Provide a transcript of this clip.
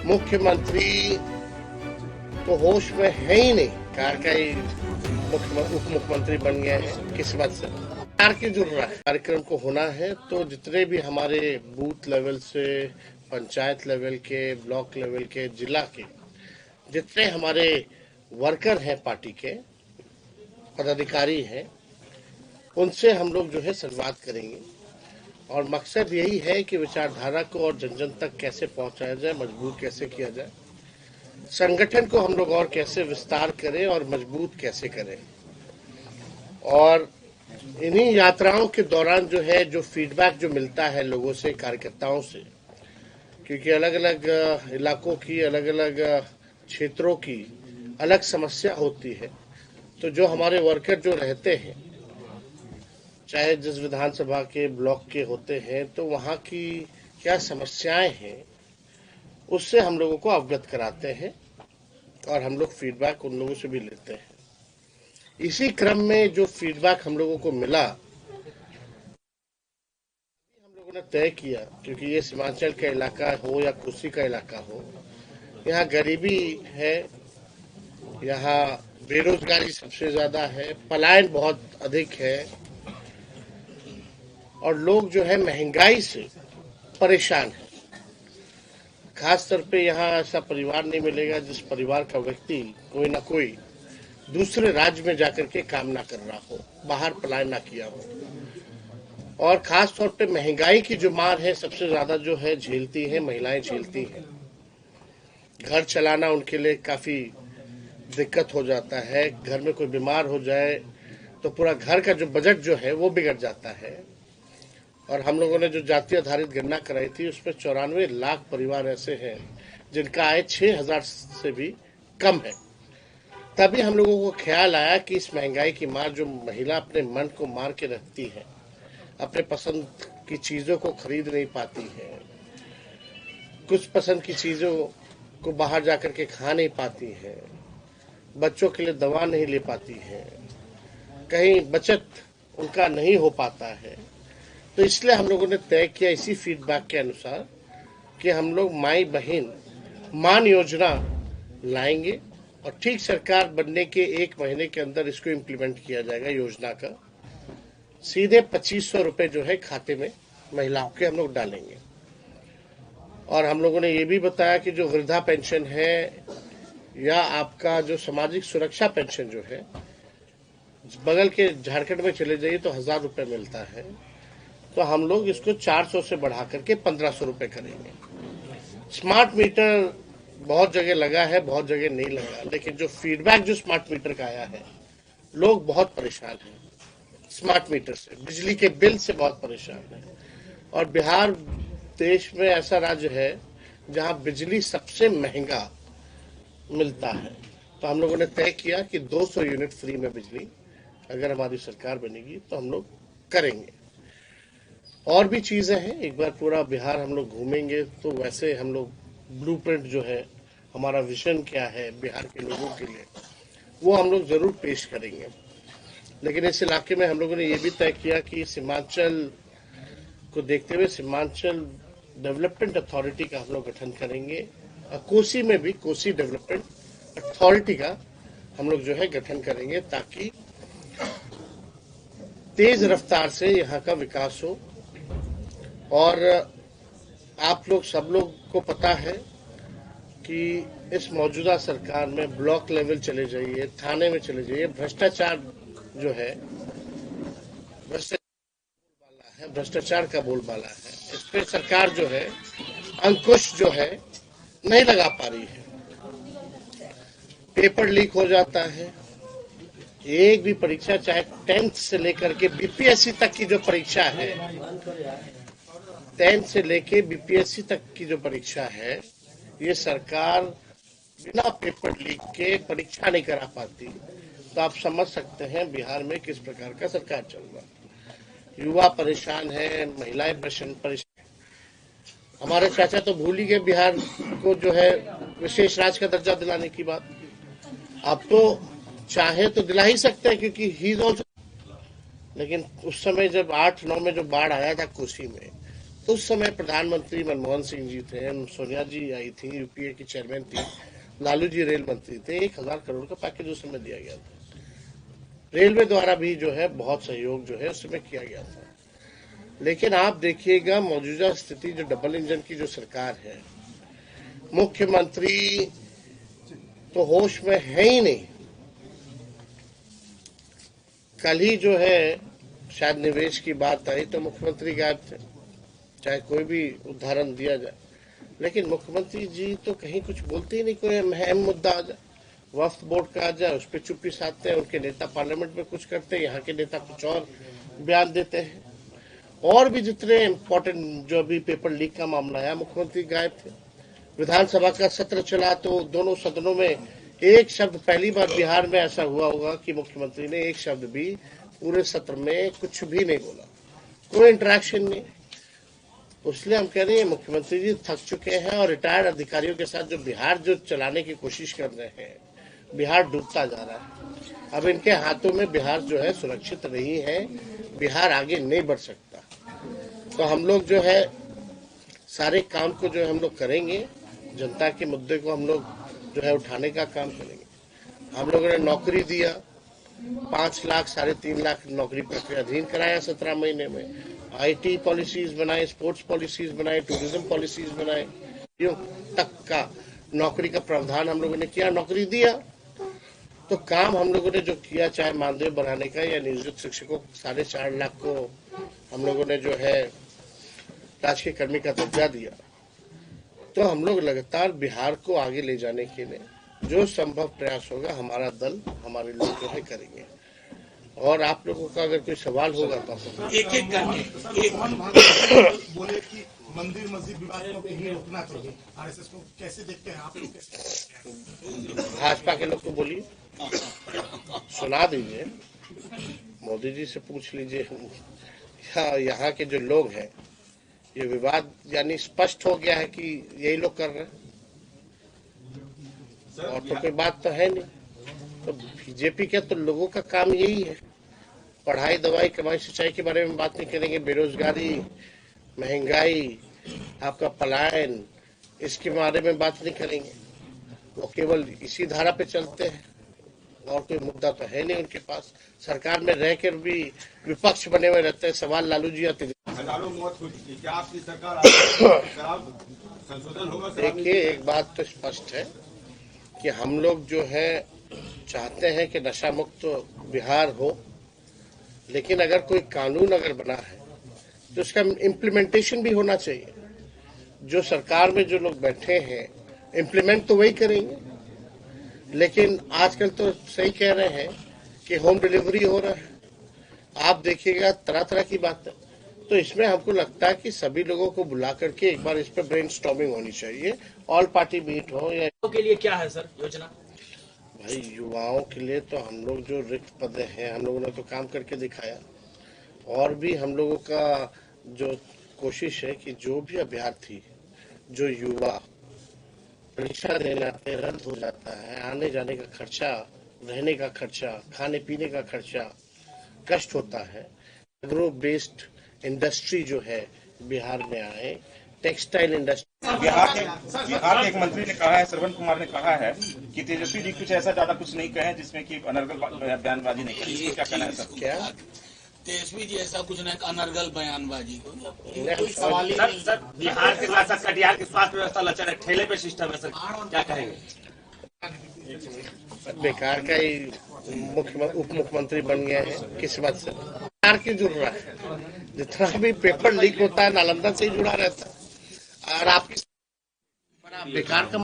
मुख्यमंत्री तो होश में है ही नहीं, कार का ही उप मुख्यमंत्री बन गए हैं किस्मत से। कार की जरूरत है, कार्यक्रम को होना है तो जितने भी हमारे बूथ लेवल से पंचायत लेवल के, ब्लॉक लेवल के, जिला के जितने हमारे वर्कर हैं, पार्टी के पदाधिकारी हैं, उनसे हम लोग जो है संवाद करेंगे और मकसद यही है कि विचारधारा को और जन जन तक कैसे पहुंचाया जाए, मजबूत कैसे किया जाए, संगठन को हम लोग और कैसे विस्तार करें और मजबूत कैसे करें। और इन्हीं यात्राओं के दौरान जो है जो फीडबैक जो मिलता है लोगों से, कार्यकर्ताओं से, क्योंकि अलग अलग इलाकों की, अलग अलग क्षेत्रों की अलग समस्या होती है, तो जो हमारे वर्कर जो रहते हैं, चाहे जिस विधानसभा के, ब्लॉक के होते हैं, तो वहाँ की क्या समस्याएं हैं उससे हम लोगों को अवगत कराते हैं और हम लोग फीडबैक उन लोगों से भी लेते हैं। इसी क्रम में जो फीडबैक हम लोगों को मिला, हम लोगों ने तय किया, क्योंकि ये सीमांचल का इलाका हो या कोसी का इलाका हो, यहाँ गरीबी है, यहाँ बेरोजगारी सबसे ज्यादा है, पलायन बहुत अधिक है और लोग जो है महंगाई से परेशान है। खास तौर पे यहाँ ऐसा परिवार नहीं मिलेगा जिस परिवार का व्यक्ति कोई ना कोई दूसरे राज्य में जाकर के काम ना कर रहा हो, बाहर पलायन ना किया हो। और खास तौर पे महंगाई की जो मार है सबसे ज्यादा जो है झेलती है महिलाएं, झेलती हैं। घर चलाना उनके लिए काफी दिक्कत हो जाता है। घर में कोई बीमार हो जाए तो पूरा घर का जो बजट जो है वो बिगड़ जाता है। और हम लोगों ने जो जाति आधारित गणना कराई थी उसमें 94 लाख परिवार ऐसे हैं जिनका आय 6,000 से भी कम है। तभी हम लोगों को ख्याल आया कि इस महंगाई की मार जो महिला अपने मन को मार के रखती है, अपने पसंद की चीजों को खरीद नहीं पाती है, कुछ पसंद की चीजों को बाहर जाकर के खा नहीं पाती है, बच्चों के लिए दवा नहीं ले पाती है, कहीं बचत उनका नहीं हो पाता है, तो इसलिए हम लोगों ने तय किया इसी फीडबैक के अनुसार कि हम लोग माई बहन मान योजना लाएंगे और ठीक सरकार बनने के 1 महीने के अंदर इसको इम्प्लीमेंट किया जाएगा। योजना का सीधे 2500 रुपए जो है खाते में महिलाओं के हम लोग डालेंगे। और हम लोगों ने ये भी बताया कि जो वृद्धा पेंशन है या आपका जो सामाजिक सुरक्षा पेंशन जो है, बगल के झारखंड में चले जाइए तो 1000 रुपए मिलता है, तो हम लोग इसको 400 से बढ़ा करके 1500 रुपए करेंगे। स्मार्ट मीटर बहुत जगह लगा है, बहुत जगह नहीं लगा, लेकिन जो फीडबैक जो स्मार्ट मीटर का आया है, लोग बहुत परेशान हैं स्मार्ट मीटर से, बिजली के बिल से बहुत परेशान है। और बिहार देश में ऐसा राज्य है जहां बिजली सबसे महंगा मिलता है। तो हम लोगों ने तय किया कि 200 यूनिट फ्री में बिजली अगर हमारी सरकार बनेगी तो हम लोग करेंगे। और भी चीजें हैं, एक बार पूरा बिहार हम लोग घूमेंगे तो वैसे हम लोग ब्लूप्रिंट जो है, हमारा विजन क्या है बिहार के लोगों के लिए, वो हम लोग जरूर पेश करेंगे। लेकिन इस इलाके में हम लोगों ने ये भी तय किया कि सीमांचल को देखते हुए सीमांचल डेवलपमेंट अथॉरिटी का हम लोग गठन करेंगे और कोसी में भी कोसी डेवलपमेंट अथॉरिटी का हम लोग जो है गठन करेंगे, ताकि तेज रफ्तार से यहाँ का विकास हो। और आप लोग सब लोग को पता है कि इस मौजूदा सरकार में ब्लॉक लेवल चले जाइए, थाने में चले जाइए, भ्रष्टाचार जो है, भ्रष्टाचार का बोलबाला है। इस पे सरकार जो है अंकुश जो है नहीं लगा पा रही है। पेपर लीक हो जाता है, एक भी परीक्षा चाहे 10th से लेकर के बीपीएससी तक की जो परीक्षा है, 10th से लेके बीपीएससी तक की जो परीक्षा है, ये सरकार बिना पेपर लीक के परीक्षा नहीं करा पाती। तो आप समझ सकते हैं बिहार में किस प्रकार का सरकार चल रहा है। युवा परेशान है, महिलाएं परेशान। हमारे चाचा तो भूल ही गए बिहार को जो है विशेष राज्य का दर्जा दिलाने की बात। अब तो चाहे तो दिला ही सकते हैं, क्योंकि ही ऑल्सो। लेकिन उस समय जब 8-9 में जो बाढ़ आया था कोसी में, उस समय प्रधानमंत्री मनमोहन सिंह जी थे, सोनिया जी आई थी, यूपीए की चेयरमैन थी, लालू जी रेल मंत्री थे। 1,000 करोड़ का पैकेज उस समय दिया गया था। रेलवे द्वारा भी जो है बहुत सहयोग जो है उस समय किया गया था। लेकिन आप देखिएगा मौजूदा स्थिति, जो डबल इंजन की जो सरकार है, मुख्यमंत्री तो होश में है ही नहीं। कल ही जो है शायद निवेश की बात आई तो मुख्यमंत्री गायब थे, चाहे कोई भी उदाहरण दिया जाए। लेकिन मुख्यमंत्री जी तो कहीं कुछ बोलते ही नहीं। कोई अहम मुद्दा आ जाए, वक्फ बोर्ड का आ जाए, उस पर चुप्पी साधते हैं। उनके नेता पार्लियामेंट में कुछ करते हैं, यहाँ के नेता कुछ और बयान देते हैं। और भी जितने इम्पोर्टेंट जो अभी पेपर लीक का मामला है, मुख्यमंत्री गायब थे। विधानसभा का सत्र चला तो दोनों सदनों में एक शब्द, पहली बार बिहार में ऐसा हुआ होगा कि मुख्यमंत्री ने एक शब्द भी पूरे सत्र में कुछ भी नहीं बोला, कोई इंटरेक्शन नहीं। इसलिए हम कह रहे हैं मुख्यमंत्री जी थक चुके हैं और रिटायर्ड अधिकारियों के साथ जो बिहार जो चलाने की कोशिश कर रहे हैं, बिहार डूबता जा रहा है। अब इनके हाथों में बिहार जो है सुरक्षित नहीं है, बिहार आगे नहीं बढ़ सकता। तो हम लोग जो है सारे काम को जो है हम लोग करेंगे, जनता के मुद्दे को हम लोग जो है उठाने का काम करेंगे। हम लोगों ने नौकरी दिया, 5 लाख 3.5 लाख नौकरी प्रक्रिया अधीन कराया 17 महीने में। आईटी पॉलिसीज बनाए, स्पोर्ट्स पॉलिसीज बनाए, टूरिज्म पॉलिसीज बनाए, यूं तक का नौकरी का प्रावधान हम लोगों ने किया, नौकरी दिया। तो काम हम लोगों ने जो किया, चाहे मानदेय बढ़ाने का या नियोजित शिक्षकों 4.5 लाख को हम लोगों ने जो है राजकीय कर्मी का दर्जा दिया। तो हम लोग लगातार बिहार को आगे ले जाने के लिए जो संभव प्रयास होगा हमारा दल, हमारे लोग जो है करेंगे। और आप लोगों का अगर कोई सवाल होगा तो एक एक करके बोले कि मंदिर मस्जिद विवाद को नहीं रोकना चाहिए, आरएसएस को कैसे देखते हैं आप लोग? भाजपा के लोग को बोलिए, सुना दीजिए, मोदी जी से पूछ लीजिए। यहाँ के जो लोग हैं, ये विवाद यानी स्पष्ट हो गया है कि यही लोग कर रहे हैं, और तो कोई बात तो है नहीं। तो बीजेपी के तो लोगों का काम यही है, पढ़ाई, दवाई, कमाई, सिंचाई के बारे में बात नहीं करेंगे, बेरोजगारी, महंगाई, आपका पलायन, इसके बारे में बात नहीं करेंगे। वो केवल इसी धारा पे चलते हैं, और कोई मुद्दा तो है नहीं उनके पास। सरकार में रहकर भी विपक्ष बने हुए रहते हैं। सवाल लालू जी आते, क्या आपकी सरकार संशोधन होगा? देखिए, एक बात तो स्पष्ट है कि हम लोग जो है चाहते हैं कि नशा मुक्त बिहार हो, लेकिन अगर कोई कानून अगर बना है तो उसका इम्प्लीमेंटेशन भी होना चाहिए। जो सरकार में जो लोग बैठे हैं इम्प्लीमेंट तो वही करेंगे, लेकिन आजकल तो सही कह रहे हैं कि होम डिलीवरी हो रहा है, आप देखिएगा तरह तरह की बातें। तो इसमें हमको लगता है कि सभी लोगों को बुला करके एक बार इस पर ब्रेनस्टॉर्मिंग होनी चाहिए, ऑल पार्टी मीट हो। या के लिए क्या है सर योजना? भाई, युवाओं के लिए तो हम लोग जो रिक्त पद हैं, हम लोगों ने तो काम करके दिखाया। और भी हम लोगों का जो कोशिश है कि जो भी अभ्यर्थी, जो युवा परीक्षा देने आते हैं, रद्द हो जाता है, आने जाने का खर्चा, रहने का खर्चा, खाने पीने का खर्चा, कष्ट होता है। एग्रो बेस्ड इंडस्ट्री जो है बिहार में आए, टेक्सटाइल इंडस्ट्री। बिहार के एक मंत्री ने कहा है, श्रवण कुमार ने कहा है कि तेजस्वी जी कुछ ऐसा ज्यादा कुछ नहीं कहे जिसमें कि अनर्गल बयानबाजी नहीं करी। क्या कहना है सर? क्या तेजस्वी जी ऐसा कुछ नहीं, अनर्गल बयानबाजी को सवाल ही नहीं। सर, बिहार के साथ साथ कटिहार की स्वास्थ्य व्यवस्था लचर है, ठेले पे सिस्टम है सर, क्या कहेंगे? बेकार का ही उप मुख्यमंत्री बन गए हैं किस्मत से। बिहार की जुड़ रहा है, जितना भी पेपर लीक होता है नालंदा से ही जुड़ा रहता है। और आपकी बेकार का